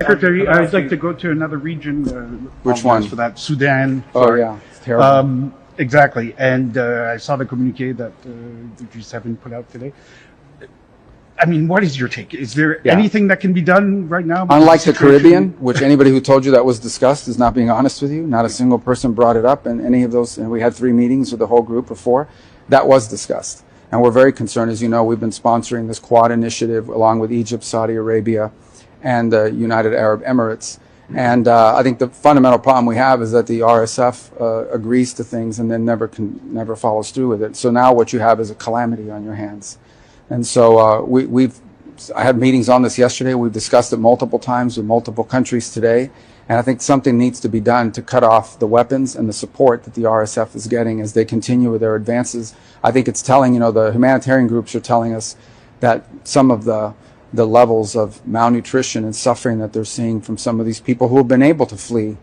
Secretary, I'd like to go to another region. Which one? For that, Sudan. Oh, yeah. It's terrible. Exactly. And I saw the communique that the G7 put out today. I mean, what is your take? Is there anything that can be done right now? Unlike the Caribbean, which anybody who told you that was discussed is not being honest with you. Not a single person brought it up in any of those. And we had 3 meetings with the whole group of 4. That was discussed. And we're very concerned. As you know, we've been sponsoring this Quad initiative along with Egypt, Saudi Arabia, and the United Arab Emirates. And I think the fundamental problem we have is that the RSF agrees to things and then never follows through with it. So now what you have is a calamity on your hands. And so I had meetings on this yesterday. We've discussed it multiple times with multiple countries today. And I think something needs to be done to cut off the weapons and the support that the RSF is getting as they continue with their advances. I think it's telling, the humanitarian groups are telling us that some of the levels of malnutrition and suffering that they're seeing from some of these people who have been able to flee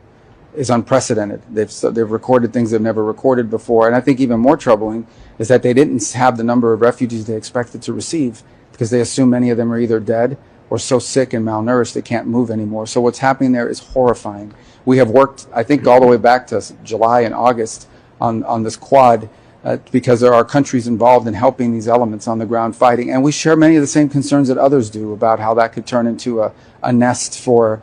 is unprecedented. They've recorded things they've never recorded before. And I think even more troubling is that they didn't have the number of refugees they expected to receive because they assume many of them are either dead or so sick and malnourished they can't move anymore. So what's happening there is horrifying. We have worked, I think, all the way back to July and August on this Quad because there are countries involved in helping these elements on the ground fighting. And we share many of the same concerns that others do about how that could turn into a nest for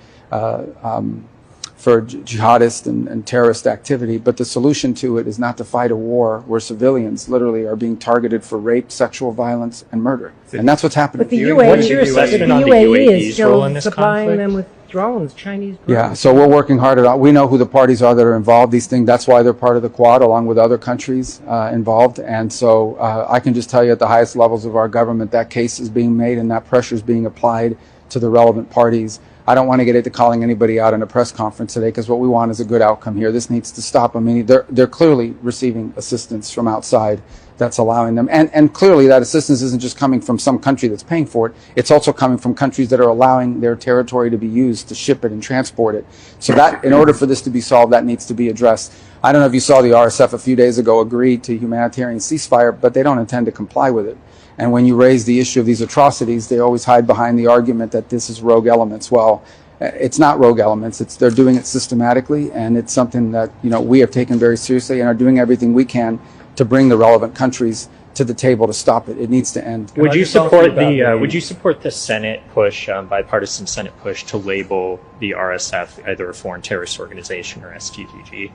jihadist and terrorist activity. But the solution to it is not to fight a war where civilians literally are being targeted for rape, sexual violence, and murder. And that's what's happening. But the What's your assessment on the UAE is role in still this supplying conflict? them with drones, Chinese drones. Yeah, so we're working hard at it. We know who the parties are that are involved. These things, that's why they're part of the Quad, along with other countries involved. And so I can just tell you at the highest levels of our government, that case is being made and that pressure is being applied to the relevant parties. I don't want to get into calling anybody out in a press conference today because what we want is a good outcome here. This needs to stop. I mean, they're clearly receiving assistance from outside that's allowing them. And clearly that assistance isn't just coming from some country that's paying for it. It's also coming from countries that are allowing their territory to be used to ship it and transport it. So that, in order for this to be solved, that needs to be addressed. I don't know if you saw the RSF a few days ago agreed to humanitarian ceasefire, but they don't intend to comply with it. And when you raise the issue of these atrocities, they always hide behind the argument that this is rogue elements. Well, it's not rogue elements. They're doing it systematically, and it's something that we have taken very seriously and are doing everything we can to bring the relevant countries to the table to stop it. It needs to end. Would you support the Senate push, bipartisan Senate push, to label the RSF either a foreign terrorist organization or STGG?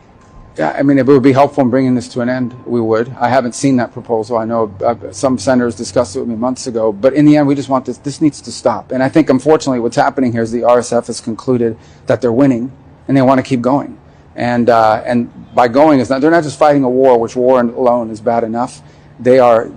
Yeah, I mean, if it would be helpful in bringing this to an end, we would. I haven't seen that proposal. I know some senators discussed it with me months ago, but in the end, we just want this needs to stop. And I think, unfortunately, what's happening here is the RSF has concluded that they're winning and they want to keep going. And by going, they're not just fighting a war, which war alone is bad enough. They're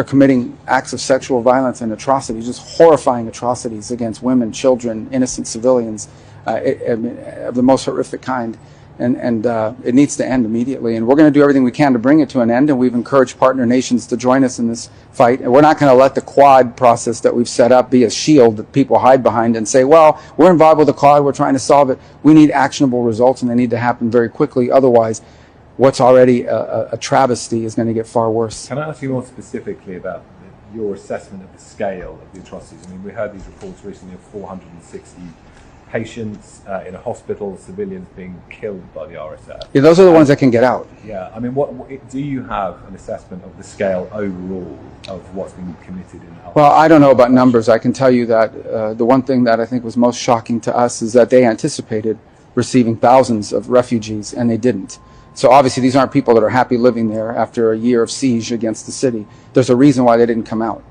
committing acts of sexual violence and atrocities, just horrifying atrocities against women, children, innocent civilians, of the most horrific kind. And it needs to end immediately. And we're going to do everything we can to bring it to an end. And we've encouraged partner nations to join us in this fight. And we're not going to let the Quad process that we've set up be a shield that people hide behind and say, well, we're involved with the Quad, we're trying to solve it. We need actionable results, and they need to happen very quickly. Otherwise, what's already a travesty is going to get far worse. Can I ask you more specifically about your assessment of the scale of the atrocities? I mean, we heard these reports recently of 460 patients in a hospital, civilians being killed by the RSF. Yeah, those are the ones that can get out. Yeah, I mean, what do you have an assessment of the scale overall of what's been committed in the Well, I don't know about numbers. I can tell you that the one thing that I think was most shocking to us is that they anticipated receiving thousands of refugees, and they didn't. So obviously these aren't people that are happy living there after a year of siege against the city. There's a reason why they didn't come out.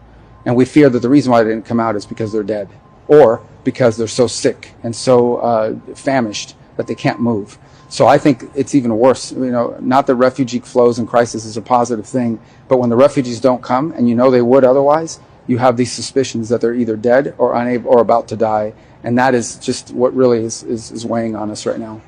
And we fear that the reason why they didn't come out is because they're dead, or because they're so sick and so famished that they can't move. So I think it's even worse. Not that refugee flows and crisis is a positive thing, but when the refugees don't come, and they would otherwise, you have these suspicions that they're either dead or unable or about to die. And that is just what really is weighing on us right now.